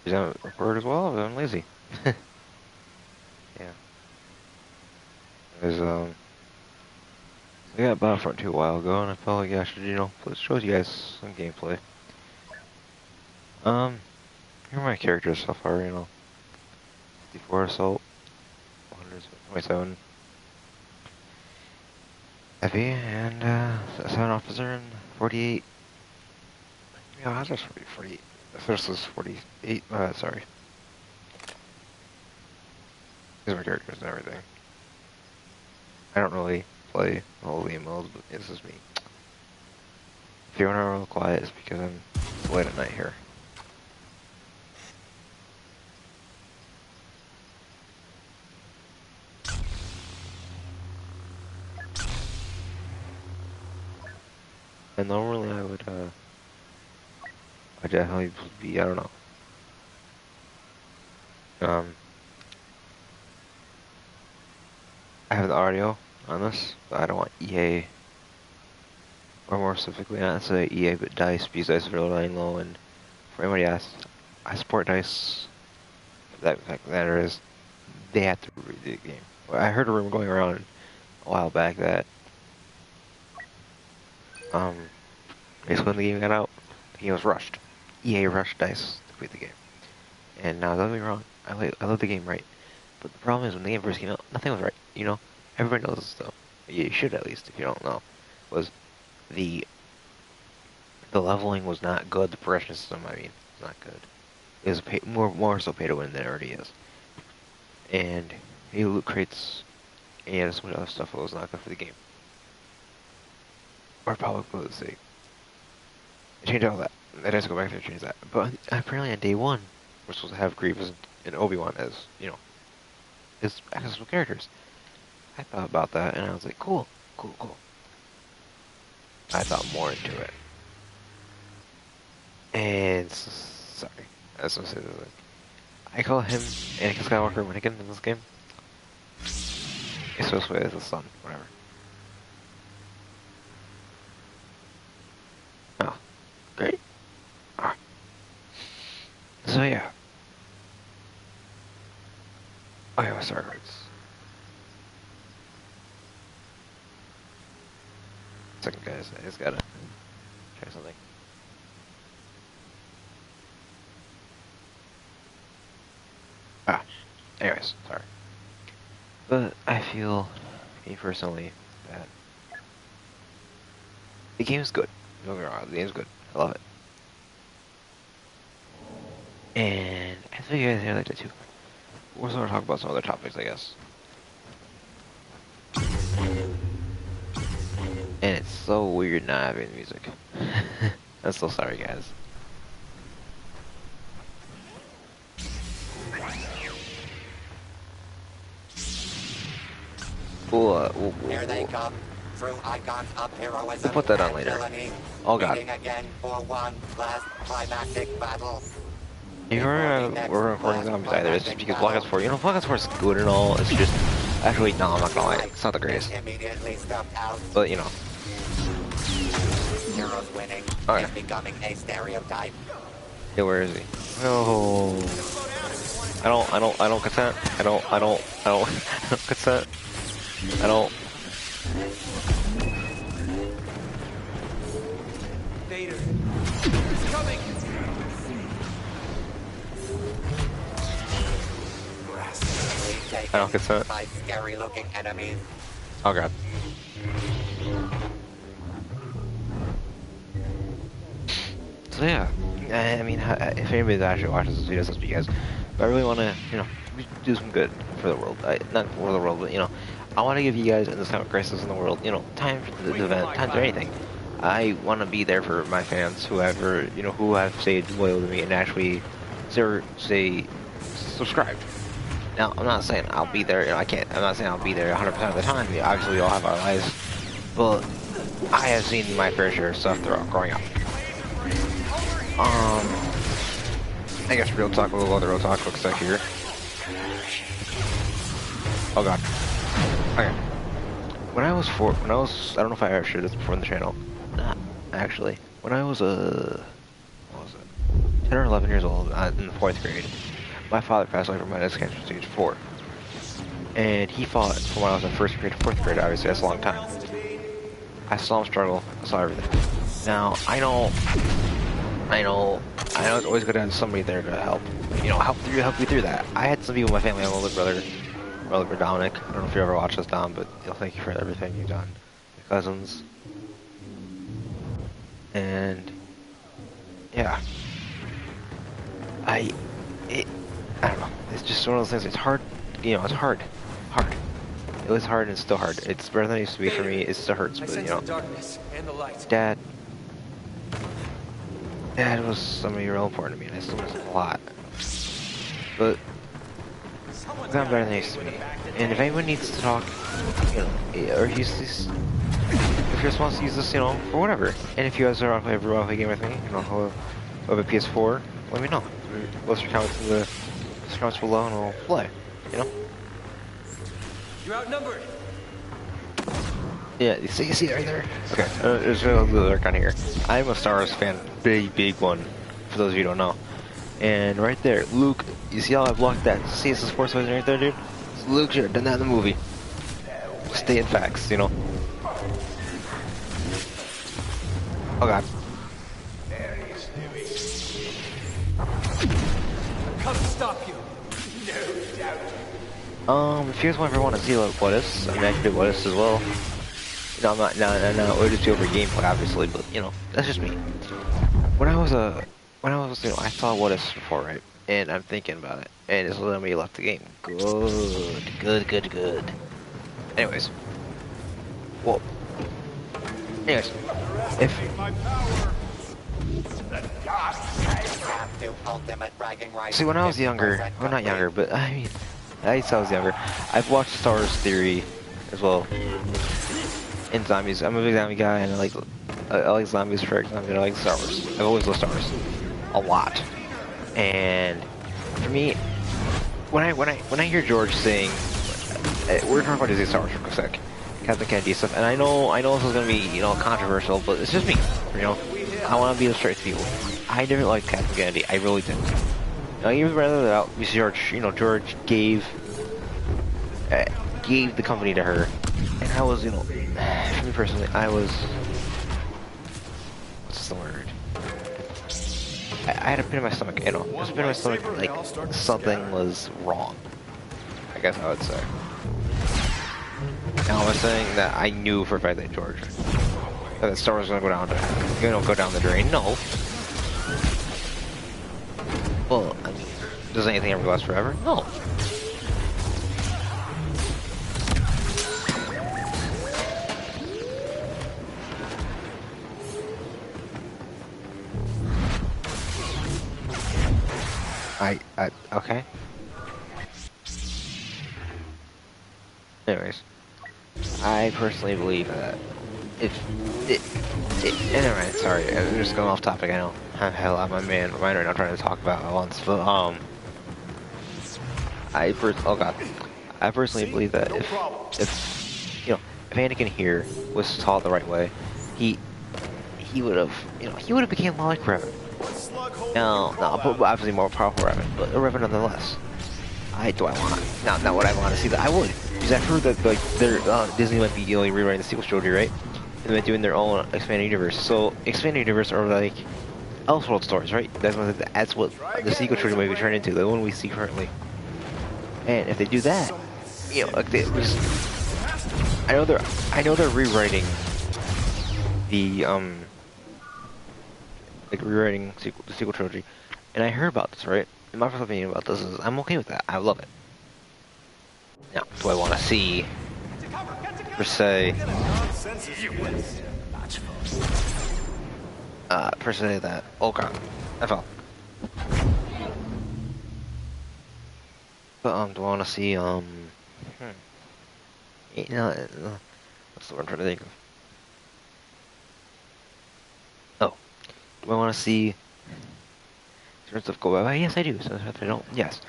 Is that record as well? Or I'm lazy. Yeah. There's I got Battlefront 2 a while ago, and I felt like I should, show you guys some gameplay. Here are my characters so far, 54 assault, 127 heavy, and 7 officer, and 48. Yeah, I was just 48. The first was 48. Sorry. These are my characters and everything. I don't really play all the modes, but this is me. If you're not real quiet, it's because it's late at night here. And normally I'd definitely be, I don't know. I have the audio on this, but I don't want EA, or more specifically, not say EA, but DICE, because DICE is really lying low, and for anybody else, I support DICE. That fact matter is, they have to redo the game. I heard a rumor going around a while back that, basically when the game got out, the game was rushed. EA rushed DICE to beat the game. And now, don't get me wrong, I love the game, right? But the problem is, when the game first came out, nothing was right, Everybody knows this stuff. You should, at least, if you don't know. Was the leveling was not good, the progression system, was not good. It was more so pay to win than it already is. And you loot crates, and you had so much other stuff that was not good for the game. Or probably the sake. They changed all that. They had to go back there and change that. But apparently on day one, we're supposed to have Grievous and Obi-Wan as, as accessible characters. I thought about that, and I was like, cool. I thought more into it. And, sorry, I was gonna say this. I call him Anakin Skywalker Winnigan in this game. He's supposed to be his son, whatever. Oh, great. Alright. So, yeah. Oh, yeah, my star cards. Second, guys, I just gotta try something. Anyways, sorry. But I feel, me personally, that the game's good. Don't get me wrong, the game's good. I love it. And I think you guys here like that too. We're going to talk about some other topics, I guess. And it's so weird not having music. I'm so sorry, guys. Here they come. True icons of heroism. We'll put that on later. Oh god. Again for one last climactic battle. We're recording zombies either. It's just because Black Ops 4, Black Ops 4 is good and all. It's just, actually, no, I'm not gonna lie. It's not the greatest. But, Heroes winning is becoming a stereotype. Yeah, where is he? Oh. I don't consent. I don't consent. I don't. Vader. He's coming. I don't consent. By scary-looking enemies. Oh god. So yeah, I mean, if anybody that actually watches this video, this be you guys. But I really want to, do some good for the world. Not for the world, but I want to give you guys in this time of crisis in the world, time for the event, time for anything. I want to be there for my fans, whoever, who have stayed loyal to me and actually say subscribed. Now, I'm not saying I'll be there, I'm not saying I'll be there 100% of the time. Obviously, we all have our lives, but I have seen my fair share of stuff throughout growing up. I guess real talk, a little other real talk, looks like here. Oh god. Okay. When I was, I don't know if I ever shared this before on the channel. Not actually. When I was, what was it? 10 or 11 years old in the 4th grade. My father passed away from hereditary cancer stage 4. And he fought from when I was in 1st grade to 4th grade, obviously, that's a long time. I saw him struggle, I saw everything. Now, I know it's always good to have somebody there to help, help you through that. I had some people in my family, I have a older brother Dominic. I don't know if you ever watched this, Dom, but thank you for everything you've done. Your cousins. And, yeah. I don't know. It's just one of those things. It's hard. It's hard. Hard. It was hard and it's still hard. It's better than it used to be for me. It still hurts, but the darkness and the light. Dad was somebody real important to me, and I still miss him a lot. But I'm better than he used to be. And if anyone needs to talk, or if you just wants to use this, for whatever. And if you guys are on a game with me, who have a PS4, let me know. Post your comments in the comments below, and we'll play. You're outnumbered. Yeah, you see it right there? Okay, there's a little dark on here. I'm a Star Wars fan, big one, for those of you who don't know. And right there, Luke, you see how I blocked that? See it's the sports poison right there, dude? Luke should have done that in the movie. Stay in facts, Oh god. Come stop you. If you guys want to see what is, I can do what is as well. I'm not, it would just be over gameplay, obviously, but, that's just me. When I was, I saw what is before, right? And I'm thinking about it, and it's letting me left the game. Good. Anyways. Well. Anyways. See, when I was younger, well, not younger, but, I used to I was younger, I've watched Star Wars Theory as well. And zombies. I'm a big zombie guy, and I like zombies for example. I like Star Wars. I've always loved Star Wars a lot. And for me, when I hear George saying, we're talking about Disney Star Wars for a sec, Captain Kennedy stuff, and I know this is gonna be controversial, but it's just me. I want to be straight to people. I didn't like Captain Kennedy. I really didn't. Even rather than out, George, George gave the company to her. And I was, for me personally, I was, what's the word? I had a pit in my stomach, just a pit in my stomach, like, something was wrong. I guess I would say. Now, I was saying that I knew for a fact that George, that Star Wars was gonna go down the drain. No. Well, I mean, does anything ever last forever? No. Okay. Anyways, I personally believe that anyway, sorry, I'm just going off topic, I know. Hell, I'm my mind right now trying to talk about it once, but, I personally believe that if Anakin here was taught the right way, he would have became more like Revan. No, but obviously more powerful Revan, but a Revan nonetheless. Not what I want to see that I would, because I've heard that Disney might be rewriting the sequel trilogy, right? And they're doing their own expanded universe. So expanded universe are like Elseworld stories, right? That's what the sequel trilogy might be turned into, the one we see currently. And if they do that, I know they're rewriting the rewriting the sequel trilogy, and I heard about this, right? And my first opinion about this is I'm okay with that. I love it. Now, do I want to see, per se, that? Oh god, I fell. But do I want to see what's the word I'm trying to think of? Oh, do I want to see certain stuff go by? Yes, I do. So if I don't, yes.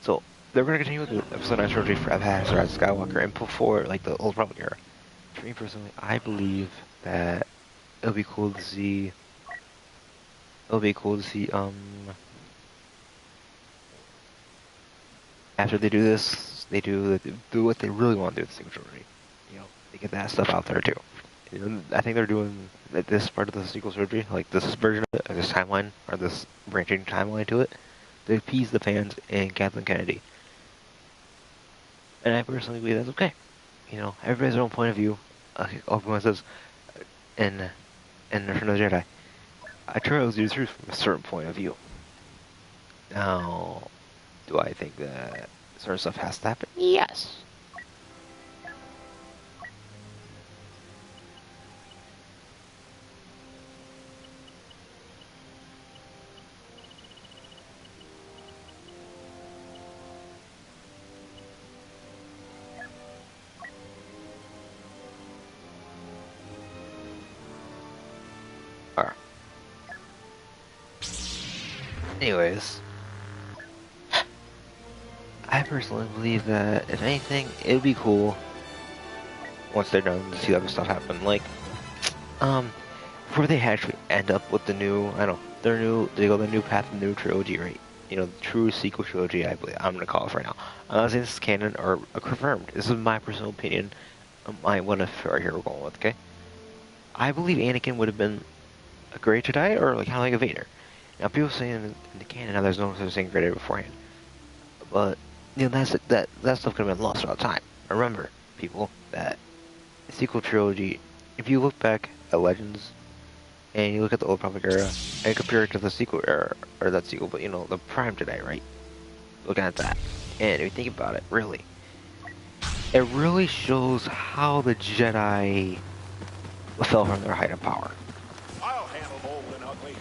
So they're going to continue with the episode 9 trilogy for Rise of Skywalker and before like the Old Republic era. For me personally, I believe that it'll be cool to see. after they do this, they do what they really want to do with the sequel trilogy. You know, they get that stuff out there too. You know, I think they're doing like, this part of the sequel trilogy, like this version of it, or this timeline, or this branching timeline to it, to appease the fans and Kathleen Kennedy. And I personally believe that's okay. You know, everybody has their own point of view. Obi-Wan says, in Return of the Jedi, I try to do the truth from a certain point of view. Now, do I think that certain stuff has to happen? Yes. Alright. Anyways, I personally believe that if anything, it would be cool once they're done to see other stuff happen. Like, before they actually end up with the new, I don't know, they go the new path, the new trilogy, right? You know, the true sequel trilogy, I believe. I'm gonna call it for right now. I'm not saying this is canon or confirmed. This is my personal opinion. What if right here we're going with, okay? I believe Anakin would have been a great Jedi or like kind of like a Vader. Now people saying in the canon now there's no such thing Vader beforehand, but you know that stuff could have been lost throughout time. Remember, people, that sequel trilogy. If you look back at Legends and you look at the Old Republic era and compare it to the sequel era, or that sequel, but you know the Prime Jedi, right? Looking at that, and if you think about it, really, it really shows how the Jedi fell from their height of power I'll handle old and ugly.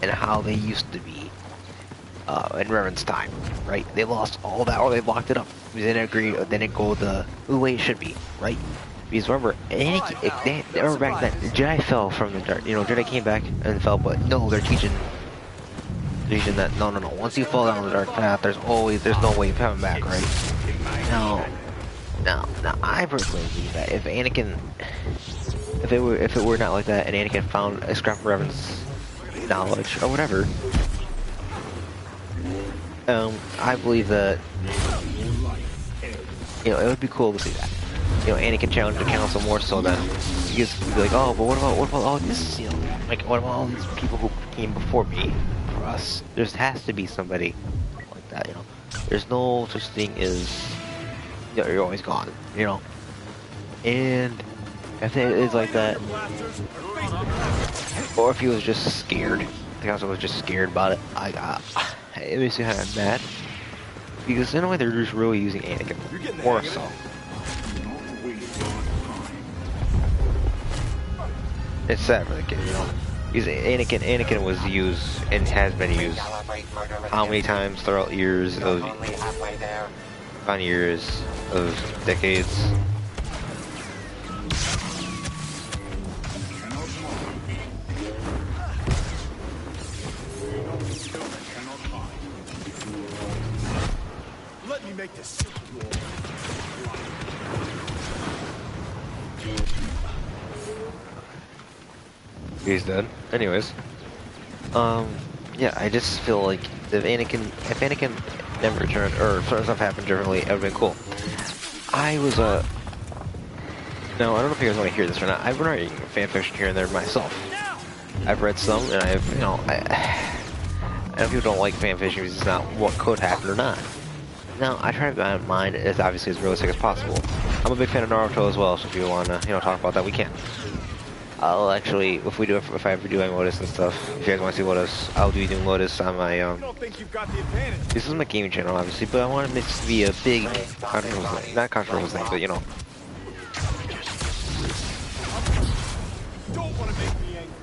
and how they used to be in Revan's time, right? They lost all that, or they locked it up. They didn't agree, they didn't go the way it should be, right? Because remember, remember back then, Jedi fell from the dark. You know, Jedi came back and fell, but no, they're teaching that no. Once you fall down the dark path, there's no way of coming back, right? Now, I personally believe that if Anakin, if it were not like that, and Anakin found a scrap of Revan's knowledge or whatever, I believe that you know it would be cool to see that. You know, Anakin challenged the council more so than because he'd be like, oh, but what about all this? You know, like what about all these people who came before me? For us, there has to be somebody like that. You know, there's no such thing as you know, you're always gone. You know, and if it is like that, or if he was just scared, the council was just scared about it. It makes me kind of mad because in a way they're just really using Anakin more so. It's sad for the kid, you know. Because Anakin was used and has been used how many times throughout years of decades. Let me make this. He's dead. Anyways, yeah, I just feel like if Anakin never returned, or certain stuff happened differently, it would've been cool. No, I don't know if you guys want to hear this or not. I've been writing fanfiction here and there myself. I've read some, and I know people don't like fanfiction because it's not what could happen or not. Now, I try to keep my mind as obviously as realistic as possible. I'm a big fan of Naruto as well, so if you want to, talk about that, we can. I'll actually, if I ever do any Lotus and stuff, if you guys want to see Lotus, I'll do new Lotus on my, Don't think you've got the advantage. this is my gaming channel, obviously, but I want this to be a big, controversial thing. Not controversial thing, but Don't want to make me angry.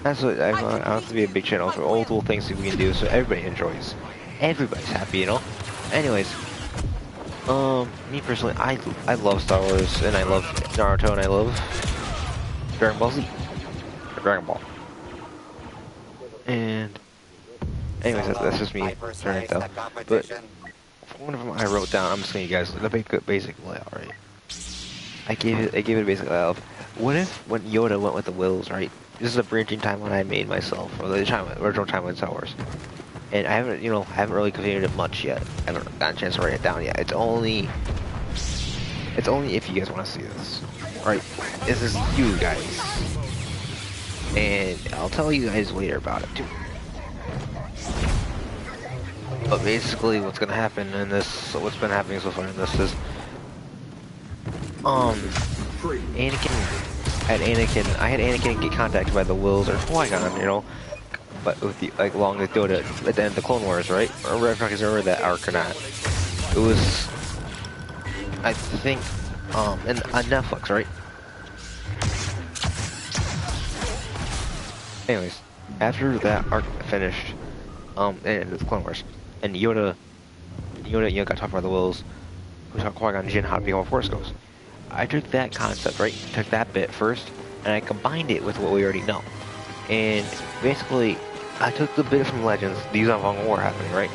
that's what I want it to be a big channel for old cool things that we can do so everybody enjoys. Everybody's happy, Anyways, me personally, I love Star Wars, and I love Naruto, and I love Dragon Ball Z. Or Dragon Ball. And, anyways, that's just me turning down. But, one of them I wrote down, I'm just gonna give you guys the basic layout, right? I gave it a basic of what if when Yoda went with the Wills, right? This is a branching timeline I made myself, or the original timeline Star Wars. And I haven't, you know, I haven't really completed it much yet. I haven't gotten a chance to write it down yet. It's only if you guys want to see this, right? This is you guys, and I'll tell you guys later about it too. But basically, what's gonna happen in this, what's been happening so far in this is, I had Anakin get contacted by the Wills or Qui-Gon, you know, but with the, like, along with Yoda at the end of the Clone Wars, right? Or if I can remember that arc or not. It was, I think, on Netflix, right? Anyways, after that arc finished, and the Clone Wars, and Yoda, you know, got taught by the Wills, who taught Qui-Gon Jinn how to become a Force Ghost. I took that concept, right? Took that bit first, and I combined it with what we already know. And basically, I took the bit from Legends, the Yuzong Vong War happening, right?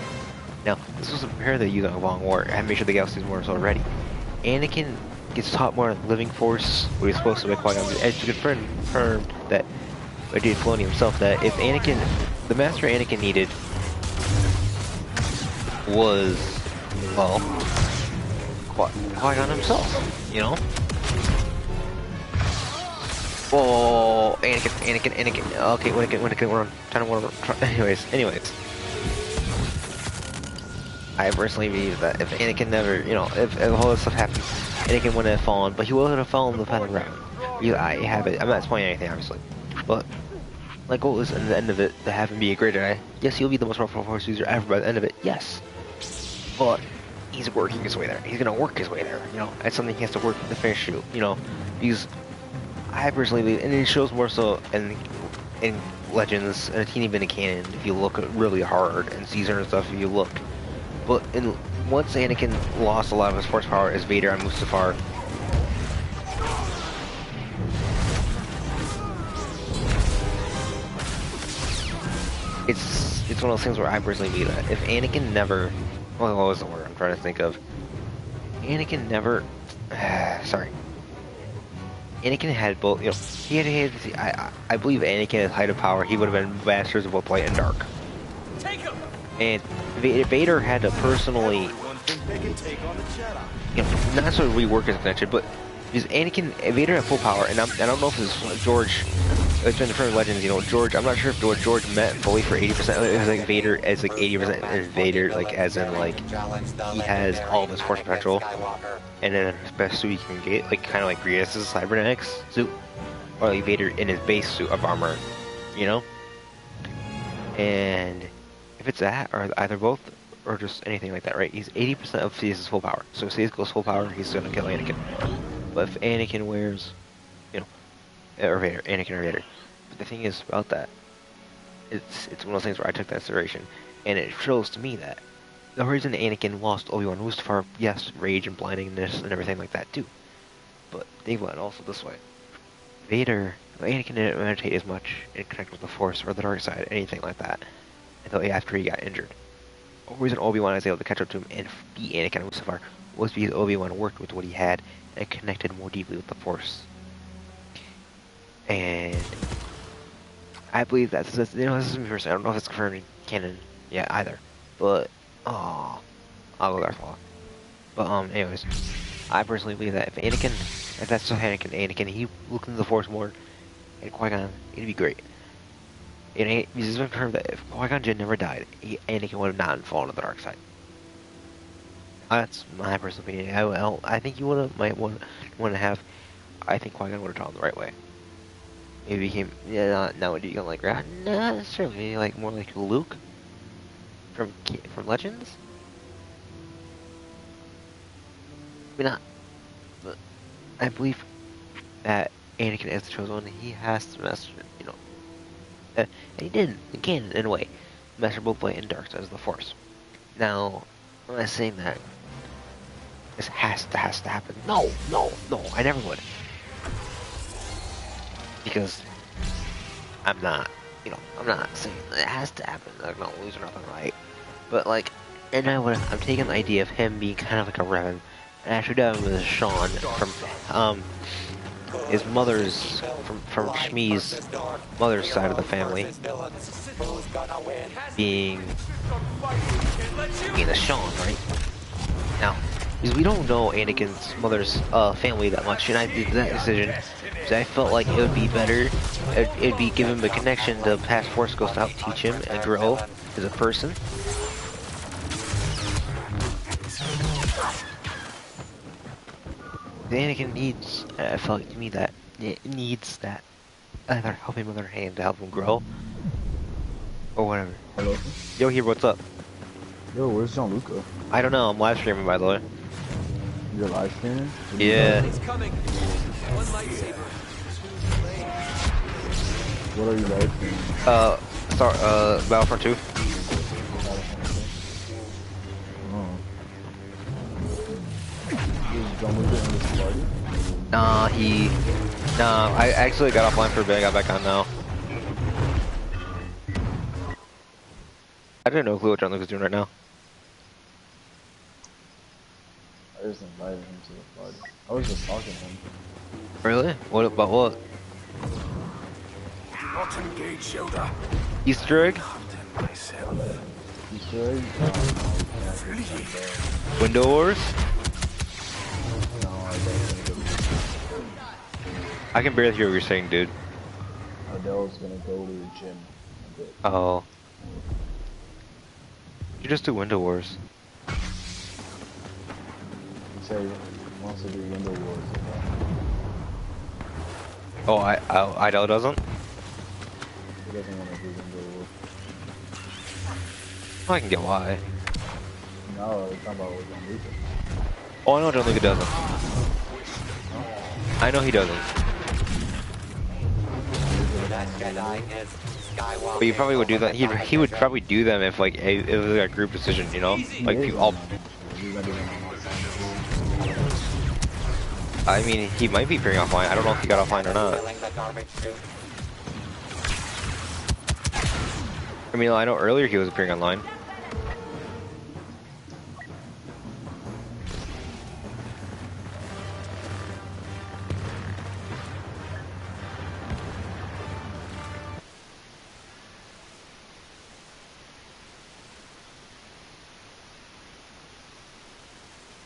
Now, this was to prepare the Yuzong Vong War and make sure the Galaxy's War is already. Anakin gets taught more Living Force, what he's supposed to be Qui-Gon, and to confirm that by Dave Filoni himself, that if Anakin, the Master Anakin needed was, well, Qui-Gon himself, you know? Whoa, Anakin. Okay, when we're on time to anyways. I personally believe that if Anakin never, you know, if all this stuff happened, Anakin wouldn't have fallen, but he would have fallen in the final round. I have it. I'm not spoiling anything, obviously, but my goal is, at the end of it, to have him be a great Jedi. Yes, he'll be the most powerful Force user ever by the end of it. Yes, but he's working his way there. He's gonna work his way there. You know, that's something he has to work to finish. You know, because I personally believe, and it shows more so in Legends and a teeny bit of canon if you look really hard, and Caesar and stuff if you look. But once Anakin lost a lot of his force power as Vader on Mustafar, it's one of those things where I personally believe that if Anakin never, well, what was the word I'm trying to think of? Anakin never, sorry. Anakin had both, you know, I believe Anakin at height of power, he would have been masters of both light and dark. Take him. And Vader had to personally, you know, not sort of rework his connection, but because Vader had full power, and I don't know if it's George, it's been different Legends, you know, George, I'm not sure if George met fully for 80%, it was like Vader as like 80%, and Vader, like, as in, like, he has all of his force potential, and then his best suit he can get, like, kind of like Grievous' cybernetics suit, or like Vader in his base suit of armor, you know? And if it's that, or either both, or just anything like that, right? He's 80% of Sidious' full power. So if Sidious goes full power, he's gonna kill Anakin. But if Anakin wears, you know, or Vader, Anakin or Vader. But the thing is about that, it's one of those things where I took that consideration, and it shows to me that the reason Anakin lost Obi-Wan Mustafar, yes, rage and blindingness and everything like that too. But they went also this way. Anakin didn't meditate as much and connect with the Force or the dark side, anything like that, until after he got injured. The reason Obi-Wan was able to catch up to him and beat Anakin and Mustafar was because Obi-Wan worked with what he had and connected more deeply with the Force. And I believe that's, you know, this is me personally. I don't know if it's confirmed in canon yet either. But, I'll go Darth Maul. But, anyways, I personally believe that if that's still Anakin, he looked into the Force more, and Qui-Gon, it'd be great. And it's been confirmed that if Qui-Gon Jinn never died, Anakin would have not fallen to the dark side. That's my personal opinion. I think you might want to have. I think Qui-Gon would have taught him the right way. Maybe became, yeah, now would you go like, not necessarily, maybe like more like Luke from Legends. Maybe not, but I believe that Anakin as the chosen one, he has to master, you know. And he did, again, in a way, master both light and dark sides of the Force. Now, I'm not saying that this has to happen. No, I never would. Because I'm not saying it has to happen. I'm not losing nothing, right? But, like, I'm taking the idea of him being kind of like a Revan, Actually, that was Sean from his mother's from Shmi's mother's side of the family, being a Sean, right? Now, because we don't know Anakin's mother's family that much, and I did that decision because I felt like it would be better, it'd be give him a connection to past Force Ghost to help teach him and grow as a person. Anakin needs, I felt like to me that it needs that either helping with her hand to help him grow or whatever. Hello? Yo, here, what's up? Yo, where's Gianluca? I don't know. I'm live streaming, by the way. You're live streaming? Yeah. It's coming. One lightsaber. What are you live streaming? Battlefront 2. Oh. Is Gianluca in this party? Nah, I actually got offline for a bit. I got back on now. I didn't know clue what John Luke was doing right now. I just invited him to the party. I was just talking to him. Really? What about what? Not engage, Yoda. Easter egg? Myself. Easter egg? Window Wars? No, I don't think I can barely hear what you're saying, dude. Adele's gonna go to the gym a bit. Oh. You just do Window Wars. He said he wants to do Window Wars. Oh, Idel doesn't? He doesn't want to do Window Wars. Oh, I can get why. No, we're talking about with Gianluca. Oh, I know John Luke doesn't. I know he doesn't. That Jedi is Skywalker. But you probably would do that. He would probably do them if like it was like a group decision, you know? Like people all. I mean, he might be appearing offline. I don't know if he got offline or not. Filling the garbage chute. I mean, I know earlier he was appearing online.